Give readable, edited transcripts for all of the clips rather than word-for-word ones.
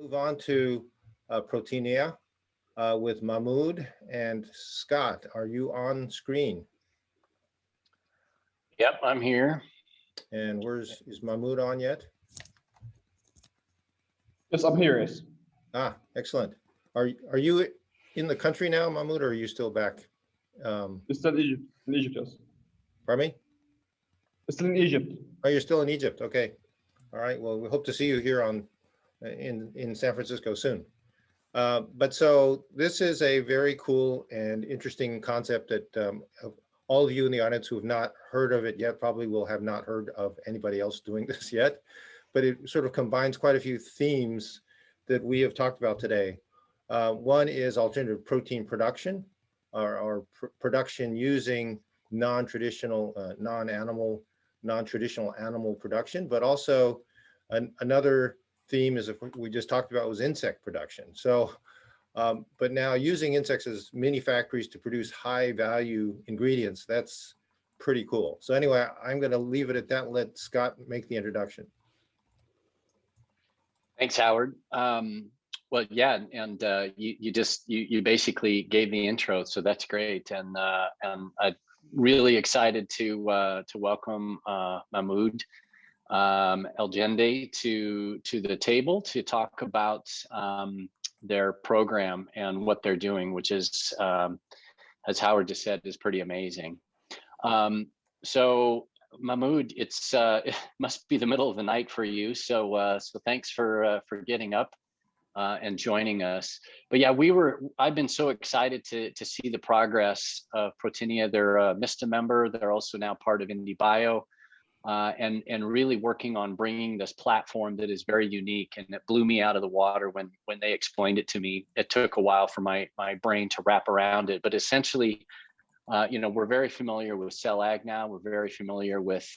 Move on to Proteinea with Mahmoud and Scott. Are you on screen? Yep, I'm here. And is Mahmoud on yet? Yes, I'm here, yes. Ah, excellent. Are you in the country now, Mahmoud, or are you still back? It's still Egypt, in Egypt, yes. Pardon me? It's still in Egypt. Oh, you're still in Egypt. Okay. All right. Well, we hope to see you here in San Francisco soon. But so this is a very cool and interesting concept that all of you in the audience who have not heard of it yet probably will have not heard of anybody else doing this yet. But it sort of combines quite a few themes that we have talked about today. One is alternative protein production, or production using non-traditional, non-traditional animal production, but also another theme is, if we just talked about, was insect production. So, but now using insects as mini factories to produce high value ingredients, that's pretty cool. So anyway, I'm going to leave it at that and let Scott make the introduction. Thanks, Howard. Well, yeah, and you basically gave the intro, so that's great. And I'm really excited to welcome Mahmoud Eljendy to the table to talk about their program and what they're doing, which is, as Howard just said, is pretty amazing. So Mahmoud, it must be the middle of the night for you, so thanks for getting up and joining us. But yeah, I've been so excited to see the progress of Proteinea. They're a MISTA member. They're also now part of IndieBio. And really working on bringing this platform that is very unique, and it blew me out of the water when they explained it to me. It took a while for my brain to wrap around it, but essentially, we're very familiar with cell ag now. We're very familiar with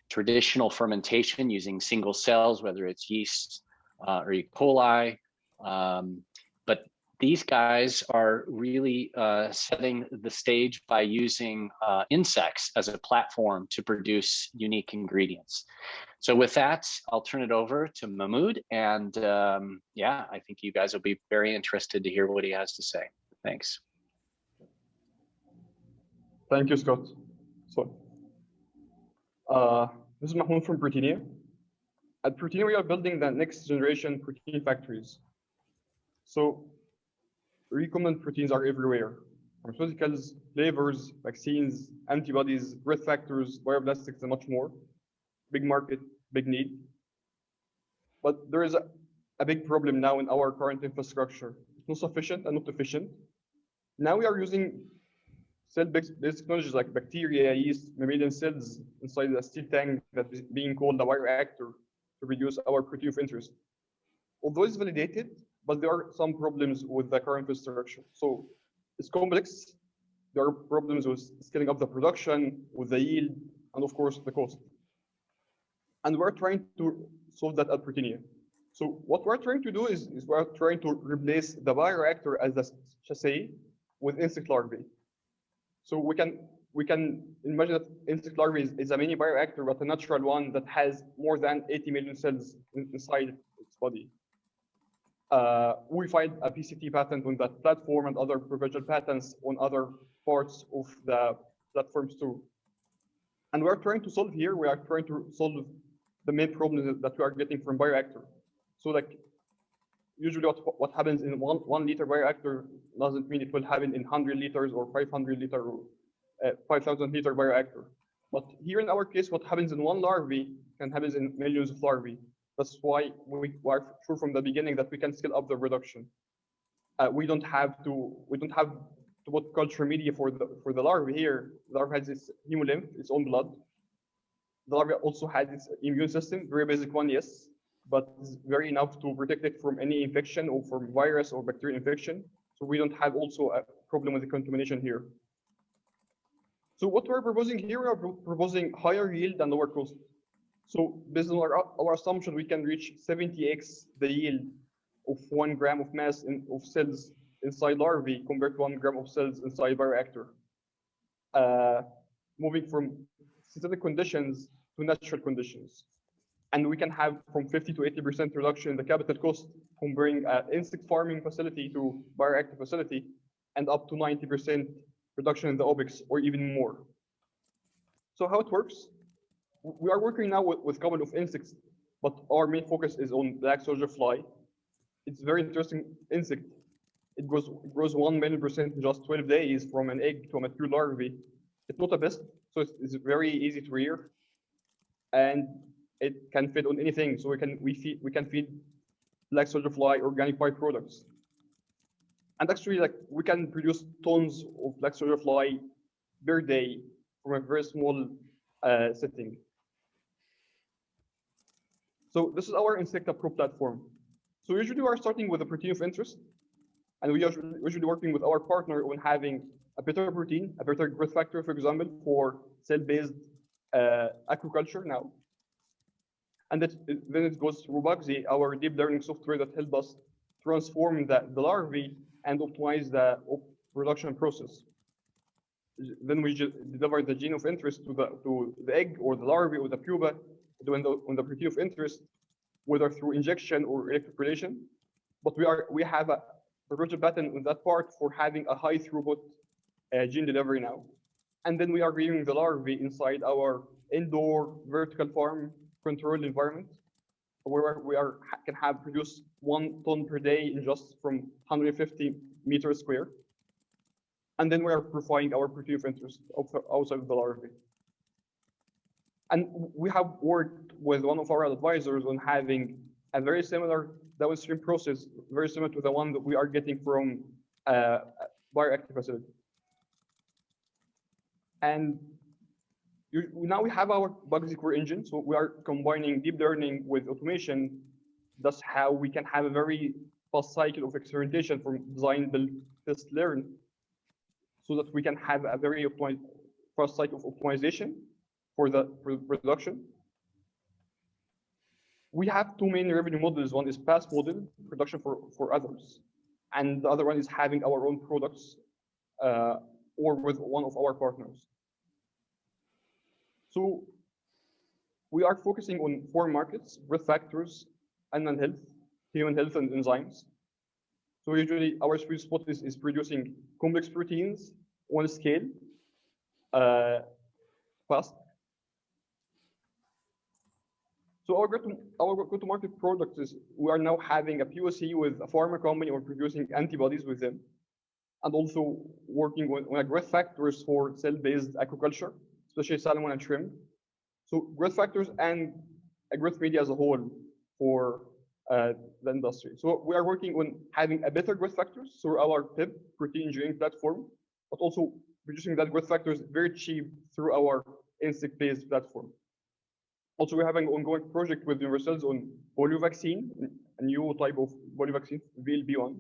traditional fermentation using single cells, whether it's yeast or E. coli, but these guys are really setting the stage by using insects as a platform to produce unique ingredients. So with that, I'll turn it over to Mahmoud, and yeah, I think you guys will be very interested to hear what he has to say. Thanks. Thank you, Scott. So, this is Mahmoud from Proteinea. At Proteinea, we are building the next generation protein factories. So, recombinant proteins are everywhere. Pharmaceuticals, flavors, vaccines, antibodies, growth factors, bioplastics, and much more. Big market, big need. But there is a big problem now in our current infrastructure. It's not sufficient and not efficient. Now we are using cell-based technologies like bacteria, yeast, mammalian cells inside a steel tank that is being called a bioreactor to produce our protein of interest. Although it's validated, but there are some problems with the current infrastructure. So it's complex. There are problems with scaling up the production, with the yield, and of course the cost. And we're trying to solve that at Proteinea. So what we're trying to do is we're trying to replace the bioreactor as the chassis with insect larvae. So we can imagine that insect larvae is a mini bioreactor, but a natural one that has more than 80 million cells inside its body. We filed a PCT patent on that platform and other provisional patents on other parts of the platforms too. And we're trying to solve here, we are trying to solve the main problems that we are getting from bioreactor. So like, usually what happens in one liter bioreactor doesn't mean it will happen in 100 liters or 500 liter or 5,000 liter bioreactor. But here in our case, what happens in one larvae can happen in millions of larvae. That's why we are sure from the beginning that we can scale up the production. We don't have to put culture media for the larvae here. The larva has its hemolymph, its own blood. The larva also has its immune system, very basic one, yes, but it's very enough to protect it from any infection or from virus or bacterial infection. So we don't have also a problem with the contamination here. So what we're proposing here, we are proposing higher yield and lower cost. So based on our assumption, we can reach 70x the yield of 1 gram of mass of cells inside larvae compared to 1 gram of cells inside bioreactor. Moving from synthetic conditions to natural conditions. And we can have from 50 to 80% reduction in the capital cost comparing an insect farming facility to bioreactor facility, and up to 90% reduction in the OPEX or even more. So how it works? We are working now with a couple of insects, but our main focus is on black soldier fly. It's a very interesting insect. It grows 1 million% in just 12 days from an egg to a mature larvae. It's not a pest, so it's very easy to rear, and it can feed on anything. So we can feed black soldier fly organic byproducts. And actually, like, we can produce tons of black soldier fly per day from a very small setting. So this is our Insecta Pro platform. So usually we are starting with a protein of interest, and we are usually working with our partner on having a better protein, a better growth factor, for example, for cell-based aquaculture now. And then it goes through Bugsy, our deep learning software that helps us transform the larvae and optimize the production process. Then we just deliver the gene of interest to the egg or the larvae or the pupa on the protein of interest, whether through injection or electroporation. But we have a proprietary patent on that part for having a high throughput gene delivery now. And then we are rearing the larvae inside our indoor vertical farm controlled environment, where we can have produced 1 ton per day in just from 150 meters square. And then we are profiling our protein of interest outside of the larvae. And we have worked with one of our advisors on having a very similar downstream process, very similar to the one that we are getting from bioreactor facility. And now we have our Bugsy core engine, so we are combining deep learning with automation. That's how we can have a very fast cycle of experimentation from design, build, test, learn, so that we can have a very fast cycle of optimization for production. We have 2 main revenue models. One is PaaS model, production for others, and the other one is having our own products or with one of our partners. So we are focusing on 4 markets: growth factors, animal health, human health, and enzymes. So usually our sweet spot is producing complex proteins on scale, fast. So our go-to-market product is, we are now having a POC with a pharma company or producing antibodies with them, and also working on growth factors for cell-based aquaculture, especially salmon and shrimp. So growth factors and a growth media as a whole for the industry. So we are working on having a better growth factors through our PIP, protein engineering platform, but also producing that growth factors very cheap through our insect-based platform. Also, we're having an ongoing project with Universals on polio vaccine, a new type of polio vaccine, VLB1.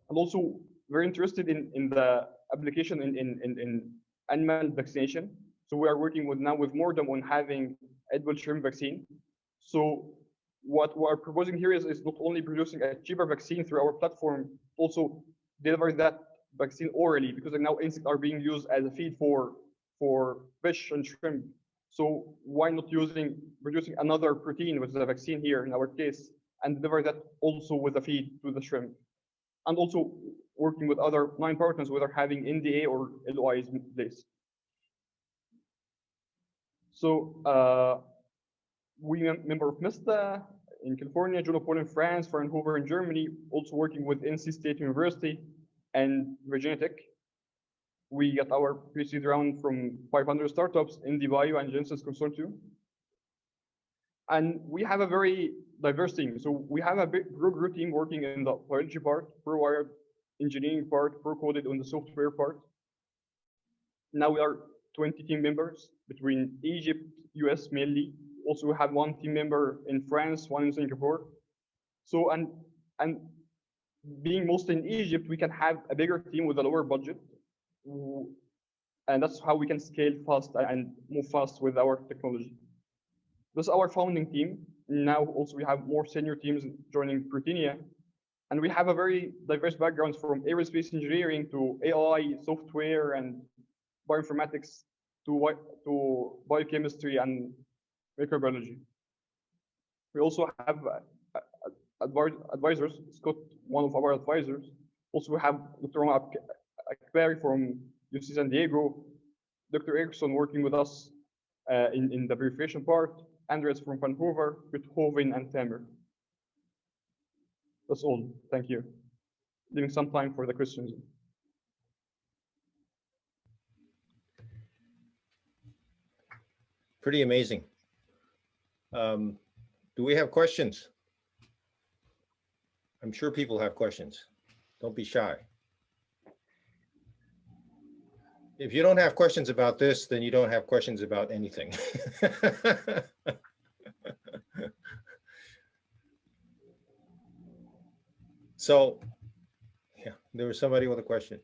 And also very interested in the application in animal vaccination. So we are working now with Mordam on having edible shrimp vaccine. So what we are proposing here is not only producing a cheaper vaccine through our platform, also deliver that vaccine orally, because now insects are being used as a feed for fish and shrimp. So why not producing another protein with the vaccine here in our case, and deliver that also with a feed to the shrimp? And also working with other 9 partners, whether having NDA or LOIs in place. So we are a member of MISTA in California, Junopol in France, Fraunhofer in Germany, also working with NC State University and Virginia Tech. We got our pre-seed round from 500 startups in the Bio and Genesis Consortium. And we have a very diverse team. So we have a big group team working in the biology part, pro-wired engineering part, pro-coded on the software part. Now we are 20 team members between Egypt, US mainly. Also, we have 1 team member in France, 1 in Singapore. So, and being mostly in Egypt, we can have a bigger team with a lower budget. And that's how we can scale fast and move fast with our technology. This is our founding team. Now also we have more senior teams joining Proteinea. And we have a very diverse backgrounds from aerospace engineering to AI, software, and bioinformatics to biochemistry and microbiology. We also have advisors. Scott, one of our advisors. Also, we have Dr. Akbari from UC San Diego, Dr. Erickson working with us in the verification part, Andres from Vancouver, Beethoven, and Tamer. That's all. Thank you. Leaving some time for the questions. Pretty amazing. Do we have questions? I'm sure people have questions. Don't be shy. If you don't have questions about this, then you don't have questions about anything. So, yeah, there was somebody with a question.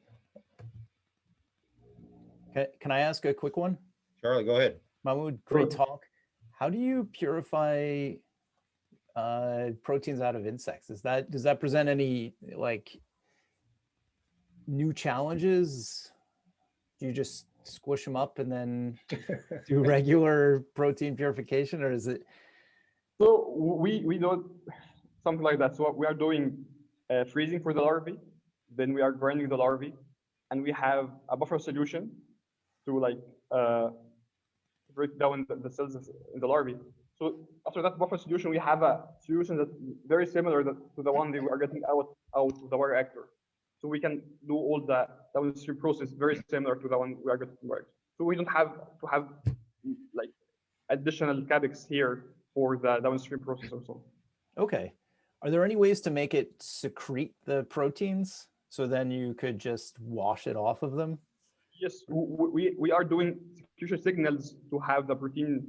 Can I ask a quick one? Charlie, go ahead. Mahmoud, great talk. How do you purify proteins out of insects? Does that present any like new challenges? Do you just squish them up and then do regular protein purification, or is it? So we do something like that. So we are doing freezing for the larvae, then we are grinding the larvae, and we have a buffer solution to like break down the cells in the larvae. So after that buffer solution, we have a solution that's very similar to the one that we are getting out of the bioreactor. So we can do all the downstream process very similar to the one we are getting right. So we don't have to have like additional capex here for the downstream process or so. Okay. Are there any ways to make it secrete the proteins so then you could just wash it off of them? Yes, we are doing secretion signals to have the protein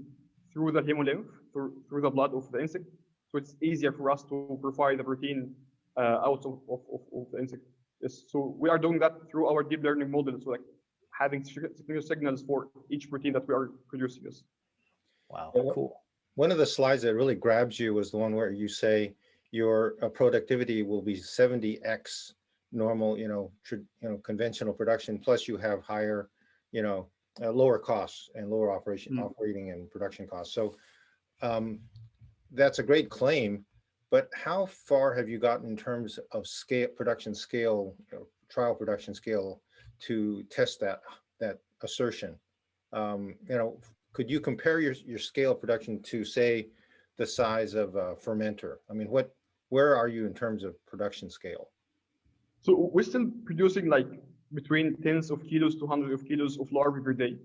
through the hemolymph, through the blood of the insect. So it's easier for us to purify the protein out of the insect. Yes, so we are doing that through our deep learning model. So like having secretion signals for each protein that we are producing. Yes. Wow, cool. One of the slides that really grabs you was the one where you say your productivity will be 70x normal, conventional production, plus you have higher, lower costs and lower operating and production costs. So that's a great claim, but how far have you gotten in terms of production scale, trial production scale to test that assertion? Could you compare your scale of production to, say, the size of a fermenter? I mean, where are you in terms of production scale? So we're still producing like between tens of kilos to hundreds of kilos of larvae per day.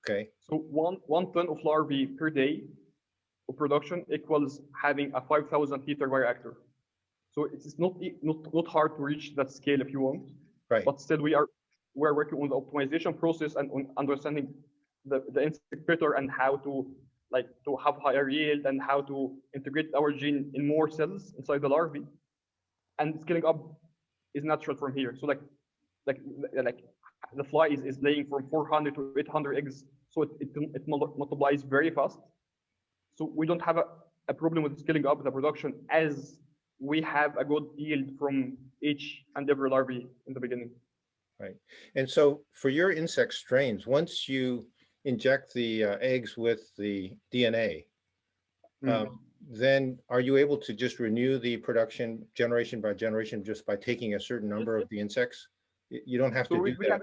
Okay. So one ton of larvae per day of production equals having a 5,000 liter bioreactor. So it's not hard to reach that scale if you want. Right. But still we're working on the optimization process and on understanding the insect better and how to have higher yield and how to integrate our gene in more cells inside the larvae. And scaling up is natural from here. So like the fly is laying from 400 to 800 eggs, so it multiplies very fast. So we don't have a problem with scaling up the production as we have a good yield from each and every larvae in the beginning. Right. And so for your insect strains, once you inject the eggs with the DNA, then are you able to just renew the production generation by generation just by taking a certain number of the insects? You don't have to do that.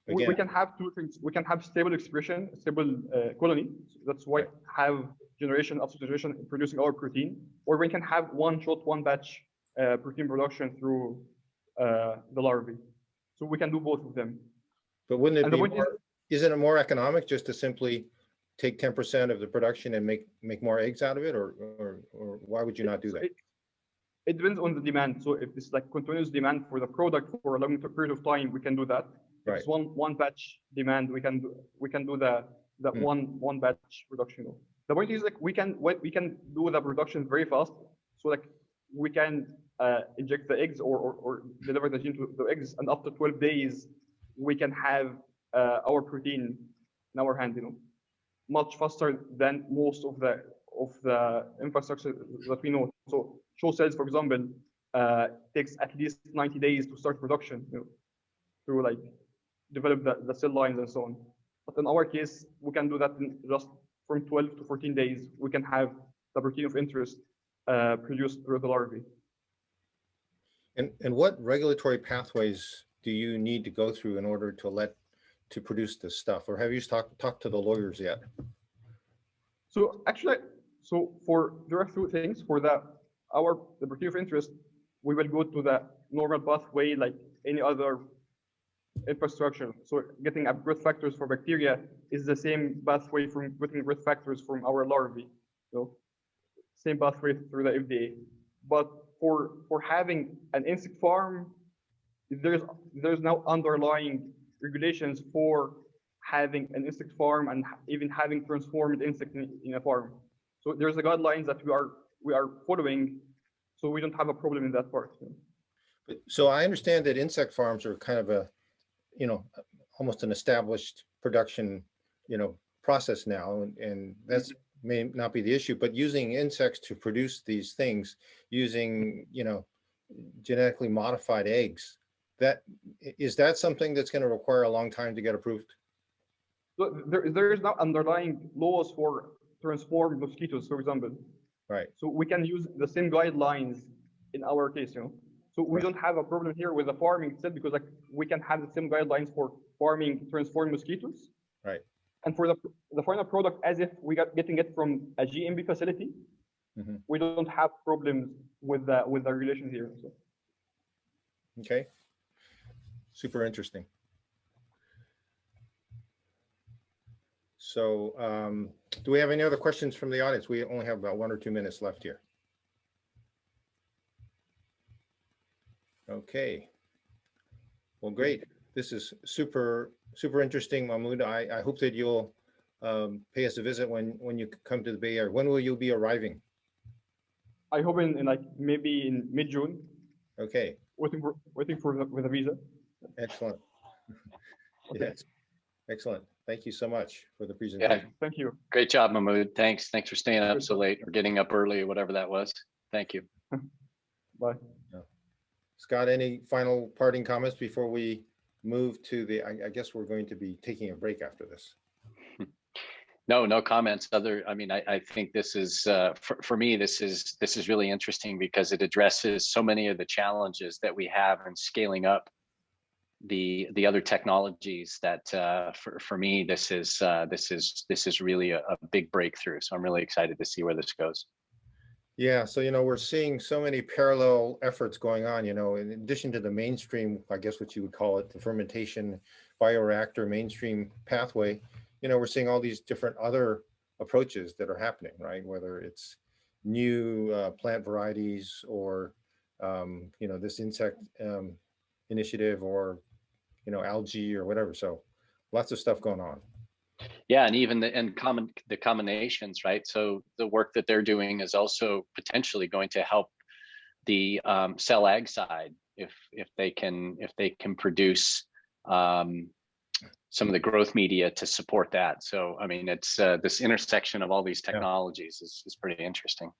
We can have two things. We can have stable expression, stable colony. That's why have generation after generation producing our protein. Or we can have one shot, one batch protein production through the larvae. So we can do both of them. But wouldn't it be more, isn't it more economic just to simply take 10% of the production and make more eggs out of it, or why would you not do that? It depends on the demand. So if it's like continuous demand for the product for a long period of time, we can do that. If it's one batch demand, we can do the one batch production. The point is like we can do the production very fast. So like we can inject the eggs or deliver the gene to the eggs, and after 12 days we can have our protein in our hand. Much faster than most of the infrastructure that we know. So show cells, for example, takes at least 90 days to start production, to like develop the cell lines and so on. But in our case, we can do that in just from 12 to 14 days. We can have the protein of interest produced through the larvae. And what regulatory pathways do you need to go through in order to produce this stuff? Or have you talked to the lawyers yet? So actually, there are two things for the protein of interest. We will go to the normal pathway like any other infrastructure. So getting up growth factors for bacteria is the same pathway from getting growth factors from our larvae. So same pathway through the FDA. But for having an insect farm, there's now underlying regulations for having an insect farm and even having transformed insect in a farm. So there's the guidelines that we are following, so we don't have a problem in that part. So I understand that insect farms are kind of a, almost an established production, process now, and that's may not be the issue, but using insects to produce these things using, genetically modified eggs, is that something that's going to require a long time to get approved? So there is now underlying laws for transformed mosquitoes, for example. Right. So we can use the same guidelines in our case, So we don't have a problem here with the farming itself because we can have the same guidelines for farming transformed mosquitoes. Right. And for the final product, as if we got getting it from a GMP facility, we don't have problems with the regulations here. So. Okay. Super interesting. So do we have any other questions from the audience? We only have about 1 or 2 minutes left here. Okay. Well, great. This is super interesting, Mahmoud. I hope that you'll pay us a visit when you come to the Bay Area. When will you be arriving? I hope in maybe in mid-June. Okay. Waiting for the visa. Excellent. Okay. Yes. Excellent. Thank you so much for the presentation. Yeah. Thank you. Great job, Mahmoud. Thanks for staying up so late or getting up early, whatever that was. Thank you. Bye. Scott, any final parting comments before we move to I guess we're going to be taking a break after this. No comments. I think this is for me. This is really interesting because it addresses so many of the challenges that we have in scaling up the other technologies. That for me, this is really a big breakthrough. So I'm really excited to see where this goes. Yeah, so we're seeing so many parallel efforts going on. In addition to the mainstream, I guess what you would call it, the fermentation bioreactor mainstream pathway. We're seeing all these different other approaches that are happening, right? Whether it's new plant varieties or, this insect initiative or, algae or whatever. So lots of stuff going on. Yeah, and even the combinations, right? So the work that they're doing is also potentially going to help the cell ag side if they can produce some of the growth media to support that. So, it's this intersection of all these technologies is pretty interesting.